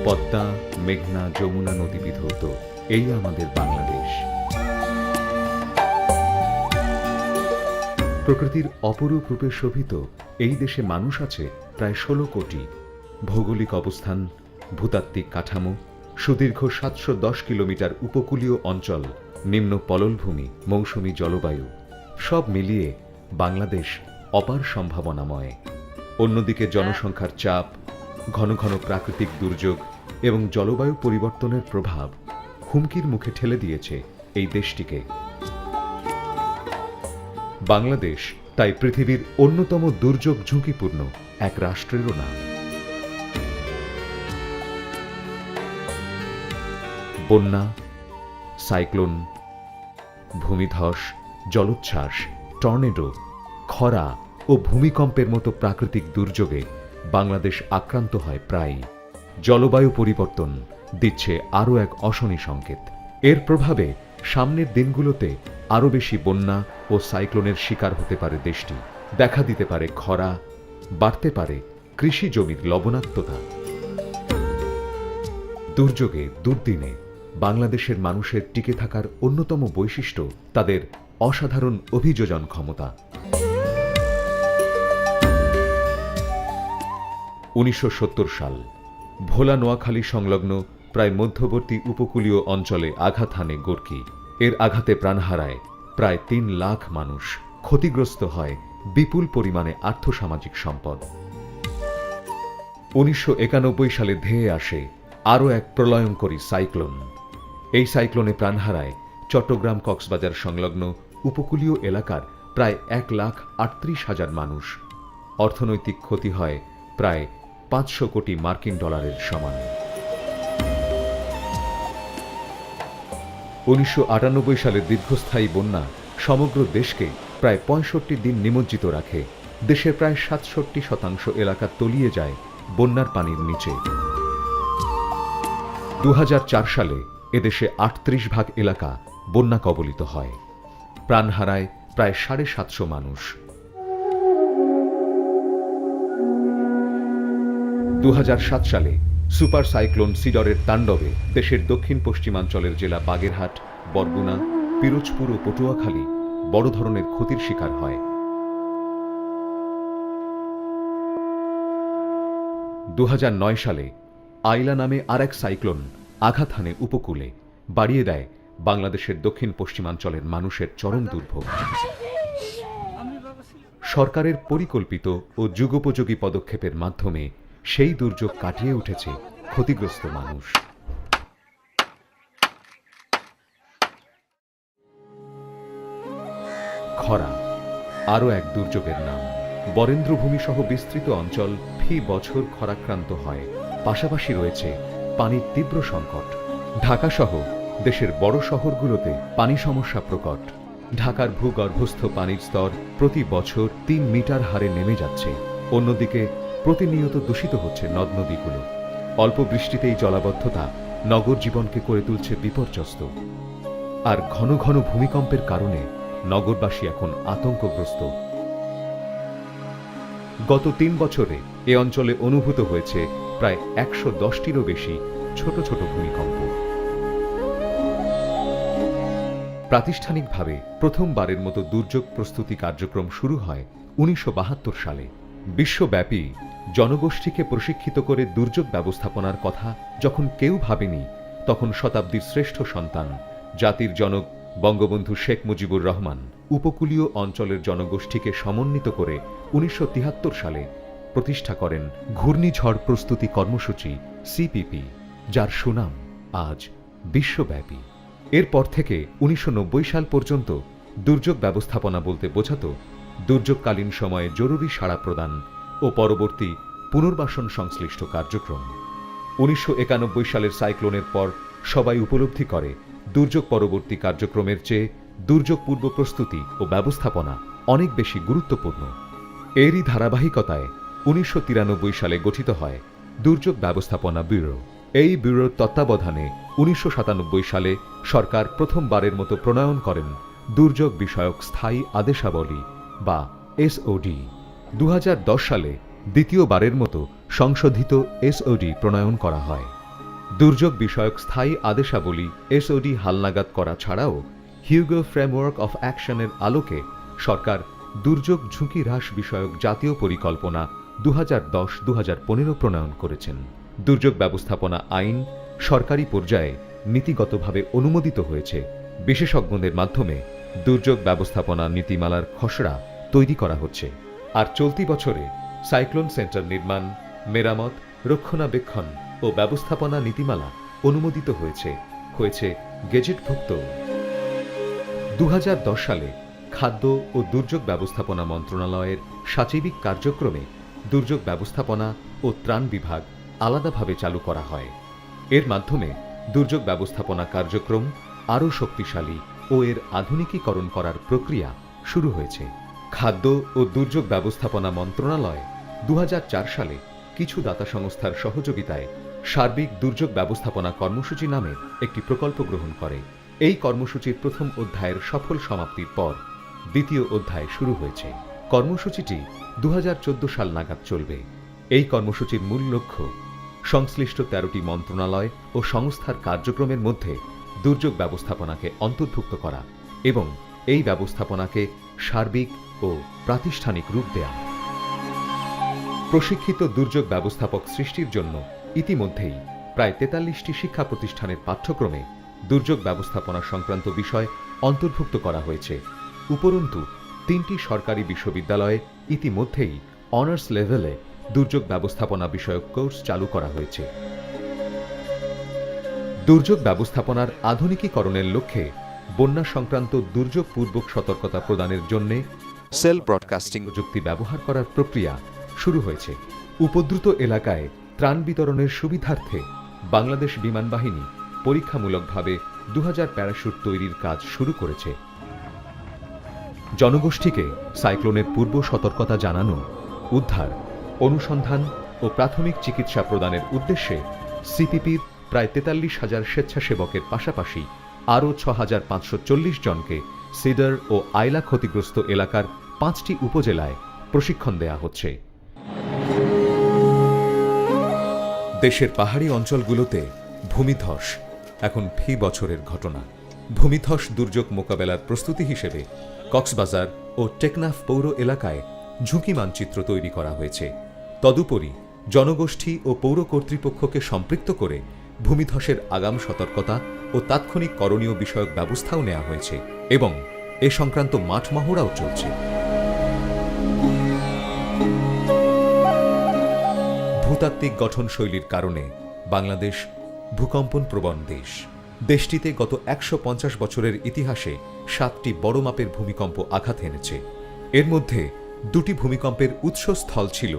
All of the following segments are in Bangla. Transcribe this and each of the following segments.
পদ্মা, মেঘনা, যমুনা নদী বিধৌত এই আমাদের বাংলাদেশ। প্রকৃতির অপরূপ রূপে শোভিত এই দেশে মানুষ আছে প্রায় 16 কোটি। ভৌগোলিক অবস্থান, ভূতাত্ত্বিক কাঠামো, সুদীর্ঘ 710 কিলোমিটার উপকূলীয় অঞ্চল, নিম্ন পললভূমি, মৌসুমী জলবায়ু, সব মিলিয়ে বাংলাদেশ অপার সম্ভাবনাময়। অন্যদিকে জনসংখ্যার চাপ, ঘন ঘন প্রাকৃতিক দুর্যোগ এবং জলবায়ু পরিবর্তনের প্রভাব হুমকির মুখে ঠেলে দিয়েছে এই দেশটিকে। বাংলাদেশ তাই পৃথিবীর অন্যতম দুর্যোগ ঝুঁকিপূর্ণ এক রাষ্ট্রেরও নাম। বন্যা, সাইক্লোন, ভূমিধস, জলোচ্ছ্বাস, টর্নেডো, খরা ও ভূমিকম্পের মতো প্রাকৃতিক দুর্যোগে বাংলাদেশ আক্রান্ত হয় প্রায়ই। জলবায়ু পরিবর্তন দিচ্ছে আরও এক অশনি সংকেত। এর প্রভাবে সামনের দিনগুলোতে আরও বেশি বন্যা ও সাইক্লোনের শিকার হতে পারে দেশটি। দেখা দিতে পারে খরা, বাড়তে পারে কৃষি জমির লবণাক্ততা। দুর্যোগে, দুর্দিনে বাংলাদেশের মানুষের টিকে থাকার অন্যতম বৈশিষ্ট্য তাদের অসাধারণ অভিযোজন ক্ষমতা। 1970 সাল ভোলা নোয়াখালী সংলগ্ন প্রায় মধ্যবর্তী উপকূলীয় অঞ্চলে আঘাত হানে গোর্কি। এর আঘাতে প্রাণ হারায় প্রায় 3 লাখ মানুষ। ক্ষতিগ্রস্ত হয় বিপুল পরিমাণে আর্থসামাজিক সম্পদ। 1991 সালে ধেয়ে আসে আরও এক প্রলয়ঙ্করী সাইক্লোন। এই সাইক্লোনে প্রাণ হারায় চট্টগ্রাম কক্সবাজার সংলগ্ন উপকূলীয় এলাকার প্রায় 1,38,000 মানুষ। অর্থনৈতিক ক্ষতি হয় প্রায় 500 কোটি মার্কিন ডলারের সমান। 1998 সালের দীর্ঘস্থায়ী বন্যা সমগ্র দেশকে প্রায় 65 দিন নিমজ্জিত রাখে। দেশের প্রায় 67% এলাকা তলিয়ে যায় বন্যার পানির নিচে। 2004 সালে এদেশে 38% এলাকা বন্যা কবলিত হয়। প্রাণ হারায় প্রায় 750 মানুষ। 2007 সালে সুপার সাইক্লোন সিডরের তাণ্ডবে দেশের দক্ষিণ পশ্চিমাঞ্চলের জেলা বাগেরহাট, বরগুনা, পিরোজপুর ও পটুয়াখালী বড় ধরনের ক্ষতির শিকার হয়। 2009 সালে আইলা নামে আরেক সাইক্লোন আঘাত হানে উপকূলে, বাড়িয়ে দেয় বাংলাদেশের দক্ষিণ পশ্চিমাঞ্চলের মানুষের চরম দুর্ভোগ। সরকারের পরিকল্পিত ও যুগোপযোগী পদক্ষেপের মাধ্যমে সেই দুর্যোগ কাটিয়ে উঠেছে ক্ষতিগ্রস্ত মানুষ। খরা আরও এক দুর্যোগের নাম। বরেন্দ্রভূমি সহ বিস্তৃত অঞ্চল ফি বছর খরাক্রান্ত হয়। পাশাপাশি রয়েছে পানির তীব্র সংকট। ঢাকা সহ দেশের বড় শহরগুলোতে পানি সমস্যা প্রকট। ঢাকার ভূগর্ভস্থ পানির স্তর প্রতি বছর 3 মিটার হারে নেমে যাচ্ছে। অন্যদিকে প্রতিনিয়ত দূষিত হচ্ছে নদ নদীগুলো। অল্প বৃষ্টিতেই জলাবদ্ধতা নগর জীবনকে করে তুলছে বিপর্যস্ত। আর ঘন ঘন ভূমিকম্পের কারণে নগরবাসী এখন আতঙ্কগ্রস্ত। গত 3 বছরে এ অঞ্চলে অনুভূত হয়েছে প্রায় 110টিরও বেশি ছোট ছোট ভূমিকম্প। প্রাতিষ্ঠানিকভাবে প্রথমবারের মতো দুর্যোগ প্রস্তুতি কার্যক্রম শুরু হয় 1972 সালে। বিশ্বব্যাপী জনগোষ্ঠীকে প্রশিক্ষিত করে দুর্যোগ ব্যবস্থাপনার কথা যখন কেউ ভাবেনি, তখন শতাব্দীর শ্রেষ্ঠ সন্তান, জাতির জনক বঙ্গবন্ধু শেখ মুজিবুর রহমান উপকূলীয় অঞ্চলের জনগোষ্ঠীকে সমন্বিত করে 1973 সালে প্রতিষ্ঠা করেন ঘূর্ণিঝড় প্রস্তুতি কর্মসূচি সিপিপি, যার সুনাম আজ বিশ্বব্যাপী। এরপর থেকে 1990 সাল পর্যন্ত দুর্যোগ ব্যবস্থাপনা বলতে বোঝাতো দুর্যোগকালীন সময়ে জরুরি সাড়া প্রদান ও পরবর্তী পুনর্বাসন সংশ্লিষ্ট কার্যক্রম। 1991 সালের সাইক্লোনের পর সবাই উপলব্ধি করে দুর্যোগ পরবর্তী কার্যক্রমের চেয়ে দুর্যোগ পূর্ব প্রস্তুতি ও ব্যবস্থাপনা অনেক বেশি গুরুত্বপূর্ণ। এরই ধারাবাহিকতায় 1993 সালে গঠিত হয় দুর্যোগ ব্যবস্থাপনা ব্যুরো। এই ব্যুরোর তত্ত্বাবধানে 1997 সালে সরকার প্রথমবারের মতো প্রণয়ন করেন দুর্যোগ বিষয়ক স্থায়ী আদেশাবলী বা এসওডি। 2010 সালে দ্বিতীয়বারের মতো সংশোধিত এসওডি প্রণয়ন করা হয়। দুর্যোগ বিষয়ক স্থায়ী আদেশাবলী এসওডি হালনাগাদ করা ছাড়াও হিউগো ফ্রেমওয়ার্ক অফ অ্যাকশনের আলোকে সরকার দুর্যোগ ঝুঁকি হ্রাস বিষয়ক জাতীয় পরিকল্পনা 2010-2015 প্রণয়ন করেছেন। দুর্যোগ ব্যবস্থাপনা আইন সরকারি পর্যায়ে নীতিগতভাবে অনুমোদিত হয়েছে। বিশেষজ্ঞদের মাধ্যমে দুর্যোগ ব্যবস্থাপনা নীতিমালার খসড়া তৈরি করা হচ্ছে। আর চলতি বছরে সাইক্লোন সেন্টার নির্মাণ, মেরামত, রক্ষণাবেক্ষণ ও ব্যবস্থাপনা নীতিমালা অনুমোদিত হয়েছে গেজেটভুক্ত। 2010 সালে খাদ্য ও দুর্যোগ ব্যবস্থাপনা মন্ত্রণালয়ের সাচিবিক কার্যক্রমে দুর্যোগ ব্যবস্থাপনা ও ত্রাণ বিভাগ আলাদাভাবে চালু করা হয়। এর মাধ্যমে দুর্যোগ ব্যবস্থাপনা কার্যক্রম আরও শক্তিশালী ও এর আধুনিকীকরণ করার প্রক্রিয়া শুরু হয়েছে। খাদ্য ও দুর্যোগ ব্যবস্থাপনা মন্ত্রণালয় 2004 সালে কিছু দাতা সংস্থার সহযোগিতায় সার্বিক দুর্যোগ ব্যবস্থাপনা কর্মসূচি নামে একটি প্রকল্প গ্রহণ করে। এই কর্মসূচির প্রথম অধ্যায়ের সফল সমাপ্তির পর দ্বিতীয় অধ্যায় শুরু হয়েছে। কর্মসূচিটি 2014 সাল নাগাদ চলবে। এই কর্মসূচির মূল লক্ষ্য সংশ্লিষ্ট 13টি মন্ত্রণালয় ও সংস্থার কার্যক্রমের মধ্যে দুর্যোগ ব্যবস্থাপনাকে অন্তর্ভুক্ত করা এবং এই ব্যবস্থাপনাকে সার্বিক ও প্রাতিষ্ঠানিক রূপ দেয়া। প্রশিক্ষিত দুর্যোগ ব্যবস্থাপক সৃষ্টির জন্য ইতিমধ্যেই প্রায় 43টি শিক্ষা প্রতিষ্ঠানের পাঠ্যক্রমে দুর্যোগ ব্যবস্থাপনা সংক্রান্ত বিষয় অন্তর্ভুক্ত করা হয়েছে। উপরন্তু 3টি সরকারি বিশ্ববিদ্যালয়ে ইতিমধ্যেই অনার্স লেভেলে দুর্যোগ ব্যবস্থাপনা বিষয়ক কোর্স চালু করা হয়েছে। দুর্যোগ ব্যবস্থাপনার আধুনিকীকরণের লক্ষ্যে বন্যা সংক্রান্ত দুর্যোগ পূর্বক সতর্কতা প্রদানের জন্য সেল ব্রডকাস্টিং প্রযুক্তি ব্যবহার করার প্রক্রিয়া শুরু হয়েছে। উপদ্রুত এলাকায় ত্রাণ বিতরণের সুবিধার্থে বাংলাদেশ বিমান বাহিনী পরীক্ষামূলকভাবে 2000 প্যারাশুট তৈরির কাজ শুরু করেছে। জনগোষ্ঠীকে সাইক্লোনের পূর্ব সতর্কতা জানানো, উদ্ধার, অনুসন্ধান ও প্রাথমিক চিকিৎসা প্রদানের উদ্দেশ্যে সিপিপির প্রায় 43,000 স্বেচ্ছাসেবকের পাশাপাশি আরও 6,540 জনকে সিডার ও আইলা ক্ষতিগ্রস্ত এলাকার 5টি উপজেলায় প্রশিক্ষণ দেয়া হচ্ছে। দেশের পাহাড়ি অঞ্চলগুলোতে ভূমিধস এখন ফি বছরের ঘটনা। ভূমিধস দুর্যোগ মোকাবেলার প্রস্তুতি হিসেবে কক্সবাজার ও টেকনাফ পৌর এলাকায় ঝুঁকি মানচিত্র তৈরি করা হয়েছে। তদুপরি জনগোষ্ঠী ও পৌর কর্তৃপক্ষকে সম্পৃক্ত করে ভূমিধসের আগাম সতর্কতা ও তাৎক্ষণিক করণীয় বিষয়ক ব্যবস্থাও নেওয়া হয়েছে এবং এ সংক্রান্ত মাঠ মহড়াও চলছে। ভূতাত্ত্বিক গঠনশৈলীর কারণে বাংলাদেশ ভূকম্পন প্রবণ দেশ। দেশটিতে গত 150 বছরের ইতিহাসে 7টি বড় মাপের ভূমিকম্প আঘাত এনেছে। এর মধ্যে 2টি ভূমিকম্পের উৎসস্থল ছিল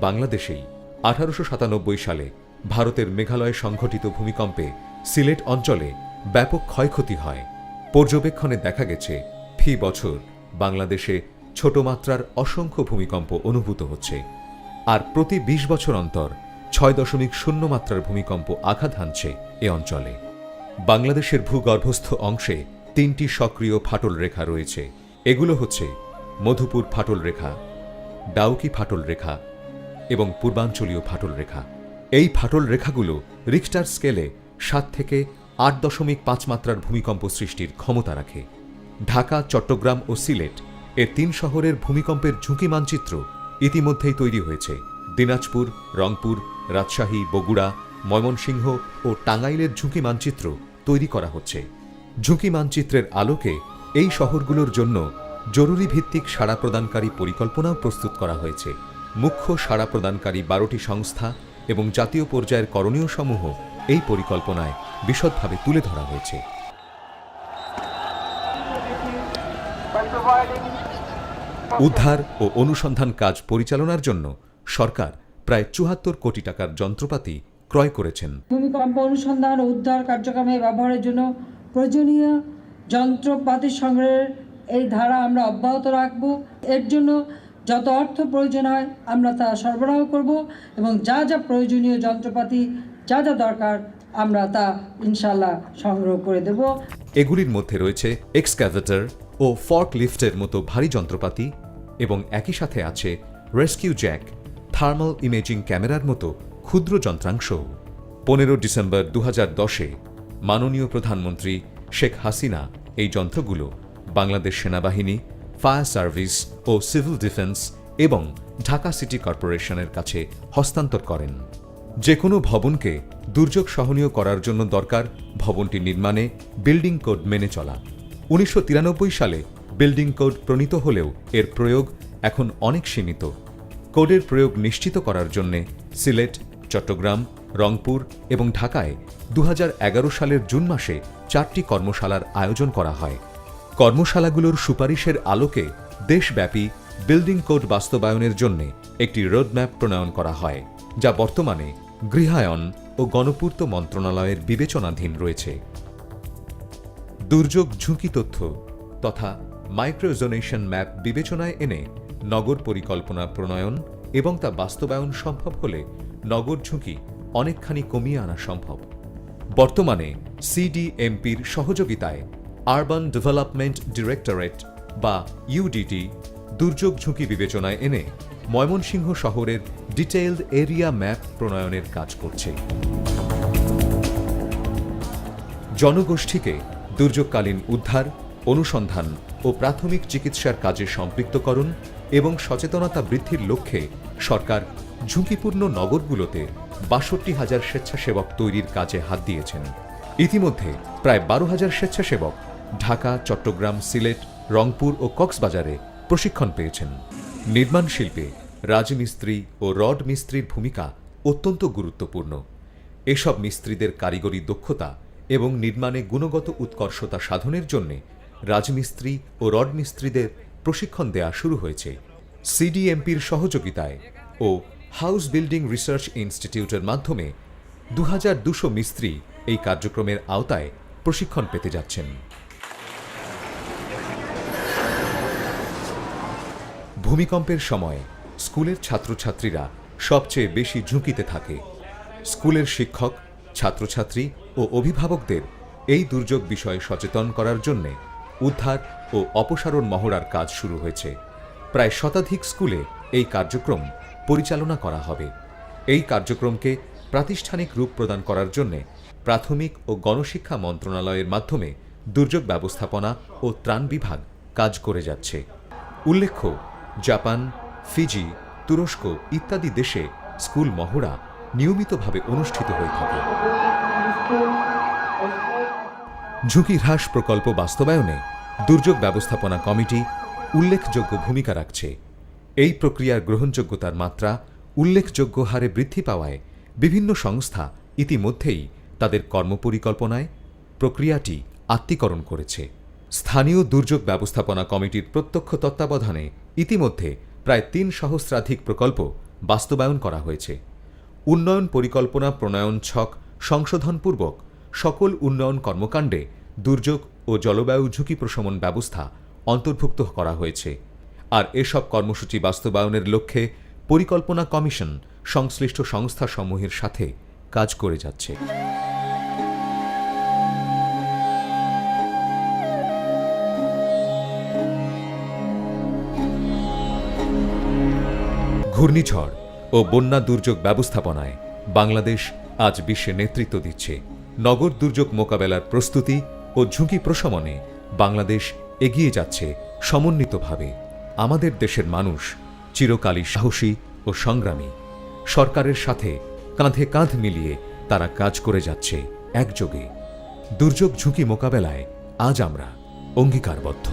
বাংলাদেশেই। 1897 সালে ভারতের মেঘালয়ে সংঘটিত ভূমিকম্পে সিলেট অঞ্চলে ব্যাপক ক্ষয়ক্ষতি হয়। পর্যবেক্ষণে দেখা গেছে ফি বছর বাংলাদেশে ছোট মাত্রার অসংখ্য ভূমিকম্প অনুভূত হচ্ছে, আর প্রতি 20 বছর অন্তর 6.0 মাত্রার ভূমিকম্প আঘাত হানছে এ অঞ্চলে। বাংলাদেশের ভূগর্ভস্থ অংশে 3টি সক্রিয় ফাটল রেখা রয়েছে। এগুলো হচ্ছে মধুপুর ফাটল রেখা, ডাউকি ফাটল রেখা এবং পূর্বাঞ্চলীয় ফাটল রেখা। এই ফাটল রেখাগুলো রিখটার স্কেলে 7 থেকে 8.5 মাত্রার ভূমিকম্প সৃষ্টির ক্ষমতা রাখে। ঢাকা, চট্টগ্রাম ও সিলেট এর 3 শহরের ভূমিকম্পের ঝুঁকি মানচিত্র ইতিমধ্যেই তৈরি হয়েছে। দিনাজপুর, রংপুর, রাজশাহী, বগুড়া, ময়মনসিংহ ও টাঙ্গাইলের ঝুঁকি মানচিত্র তৈরি করা হচ্ছে। ঝুঁকি মানচিত্রের আলোকে এই শহরগুলোর জন্য জরুরি ভিত্তিক সাড়া প্রদানকারী পরিকল্পনাও প্রস্তুত করা হয়েছে। মুখ্য সাড়া প্রদানকারী 12টি সংস্থা এবং জাতীয় পর্যায়ের করণীয় সমূহ এই পরিকল্পনায় বিশদভাবে তুলে ধরা হয়েছে। উদ্ধার ও অনুসন্ধান কাজ পরিচালনার জন্য সরকার প্রায় 74 কোটি টাকার যন্ত্রপাতি ক্রয় করেছেন। ভূমিকম্প অনুসন্ধান ও উদ্ধার কার্যক্রমে ব্যবহারের জন্য প্রয়োজনীয় যন্ত্রপাতি সংগ্রহের এই ধারা আমরা অব্যাহত রাখব। এর জন্য যত অর্থ প্রয়োজন হয় আমরা তা সরবরাহ করব এবং যা যা প্রয়োজনীয় যন্ত্রপাতি যা যা দরকার আমরা তা ইনশাআল্লাহ সংগ্রহ করে দেব। এগুলির মধ্যে রয়েছে এক্সক্যাভেটর ও ফর্ক লিফটের মতো ভারী যন্ত্রপাতি এবং একই সাথে আছে রেস্কিউ জ্যাক, থার্মাল ইমেজিং ক্যামেরার মতো ক্ষুদ্র যন্ত্রাংশ। 15 ডিসেম্বর 2010-এ মাননীয় প্রধানমন্ত্রী শেখ হাসিনা এই যন্ত্রগুলো বাংলাদেশ সেনাবাহিনী, ফায়ার সার্ভিস ও সিভিল ডিফেন্স এবং ঢাকা সিটি কর্পোরেশনের কাছে হস্তান্তর করেন। যে কোনো ভবনকে দুর্যোগ সহনীয় করার জন্য দরকার ভবনটি নির্মাণে বিল্ডিং কোড মেনে চলা। 1993 সালে বিল্ডিং কোড প্রণীত হলেও এর প্রয়োগ এখন অনেক সীমিত। কোডের প্রয়োগ নিশ্চিত করার জন্য সিলেট, চট্টগ্রাম, রংপুর এবং ঢাকায় 2011 সালের জুন মাসে 4টি কর্মশালার আয়োজন করা হয়। কর্মশালাগুলোর সুপারিশের আলোকে দেশব্যাপী বিল্ডিং কোড বাস্তবায়নের জন্য একটি রোডম্যাপ প্রণয়ন করা হয়, যা বর্তমানে গৃহায়ন ও গণপূর্ত মন্ত্রণালয়ের বিবেচনাধীন রয়েছে। দুর্যোগ ঝুঁকি তথ্য তথা মাইক্রোজোনেশন ম্যাপ বিবেচনায় এনে নগর পরিকল্পনা প্রণয়ন এবং তা বাস্তবায়ন সম্ভব হলে নগর ঝুঁকি অনেকখানি কমিয়ে আনা সম্ভব। বর্তমানে সিডিএমপির সহযোগিতায় আরবান ডেভেলপমেন্ট ডিরেক্টরেট বা ইউডিটি দুর্যোগ ঝুঁকি বিবেচনায় এনে ময়মনসিংহ শহরের ডিটেইলড এরিয়া ম্যাপ প্রণয়নের কাজ করছে। জনগোষ্ঠীকে দুর্যোগকালীন উদ্ধার, অনুসন্ধান ও প্রাথমিক চিকিৎসার কাজে সম্পৃক্তকরণ এবং সচেতনতা বৃদ্ধির লক্ষ্যে সরকার ঝুঁকিপূর্ণ নগরগুলোতে ৬২,০০০ স্বেচ্ছাসেবক তৈরির কাজে হাত দিয়েছেন। ইতিমধ্যে প্রায় ১২,০০০ স্বেচ্ছাসেবক ঢাকা, চট্টগ্রাম, সিলেট, রংপুর ও কক্সবাজারে প্রশিক্ষণ পেয়েছেন। নির্মাণ শিল্পে রাজমিস্ত্রি ও রড মিস্ত্রির ভূমিকা অত্যন্ত গুরুত্বপূর্ণ। এসব মিস্ত্রিদের কারিগরি দক্ষতা এবং নির্মাণে গুণগত উৎকর্ষতা সাধনের জন্য রাজমিস্ত্রি ও রড মিস্ত্রিদের প্রশিক্ষণ দেয়া শুরু হয়েছে। সিডিএমপির সহযোগিতায় ও হাউস বিল্ডিং রিসার্চ ইনস্টিটিউটের মাধ্যমে ২,২০০ মিস্ত্রি এই কার্যক্রমের আওতায় প্রশিক্ষণ পেতে যাচ্ছেন। ভূমিকম্পের সময় স্কুলের ছাত্রছাত্রীরা সবচেয়ে বেশি ঝুঁকিতে থাকে। স্কুলের শিক্ষক, ছাত্রছাত্রী ও অভিভাবকদের এই দুর্যোগ বিষয়ে সচেতন করার জন্য উদ্ধার ও অপসারণ মহড়ার কাজ শুরু হয়েছে। প্রায় শতাধিক স্কুলে এই কার্যক্রম পরিচালনা করা হবে। এই কার্যক্রমকে প্রাতিষ্ঠানিক রূপ প্রদান করার জন্য প্রাথমিক ও গণশিক্ষা মন্ত্রণালয়ের মাধ্যমে দুর্যোগ ব্যবস্থাপনা ও ত্রাণ বিভাগ কাজ করে যাচ্ছে। উল্লেখ্য, জাপান, ফিজি, তুরস্ক ইত্যাদি দেশে স্কুল মহড়া নিয়মিতভাবে অনুষ্ঠিত হয়ে থাকে। ঝুঁকি হ্রাস প্রকল্প বাস্তবায়নে দুর্যোগ ব্যবস্থাপনা কমিটি উল্লেখযোগ্য ভূমিকা রাখছে। এই প্রক্রিয়ার গ্রহণযোগ্যতার মাত্রা উল্লেখযোগ্য হারে বৃদ্ধি পাওয়ায় বিভিন্ন সংস্থা ইতিমধ্যেই তাদের কর্মপরিকল্পনায় প্রক্রিয়াটি আত্মীকরণ করেছে। স্থানীয় দুর্যোগ ব্যবস্থাপনা কমিটির প্রত্যক্ষ তত্ত্বাবধানে ইতিমধ্যে প্রায় ৩ সহস্রাধিক প্রকল্প বাস্তবায়ন করা হয়েছে। উন্নয়ন পরিকল্পনা প্রণয়ন ছক সংশোধনপূর্বক সকল উন্নয়ন কর্মকাণ্ডে দুর্যোগ ও জলবায়ু ঝুঁকি প্রশমন ব্যবস্থা অন্তর্ভুক্ত করা হয়েছে। আর এসব কর্মসূচি বাস্তবায়নের লক্ষ্যে পরিকল্পনা কমিশন সংশ্লিষ্ট সংস্থাসমূহের সাথে কাজ করে যাচ্ছে। ঘূর্ণিঝড় ও বন্যা দুর্যোগ ব্যবস্থাপনায় বাংলাদেশ আজ বিশ্বে নেতৃত্ব দিচ্ছে। নগর দুর্যোগ মোকাবেলার প্রস্তুতি ও ঝুঁকি প্রশমনে বাংলাদেশ এগিয়ে যাচ্ছে সমন্বিতভাবে। আমাদের দেশের মানুষ চিরকালই সাহসী ও সংগ্রামী। সরকারের সাথে কাঁধে কাঁধ মিলিয়ে তারা কাজ করে যাচ্ছে একযোগে। দুর্যোগ ঝুঁকি মোকাবেলায় আজ আমরা অঙ্গীকারবদ্ধ।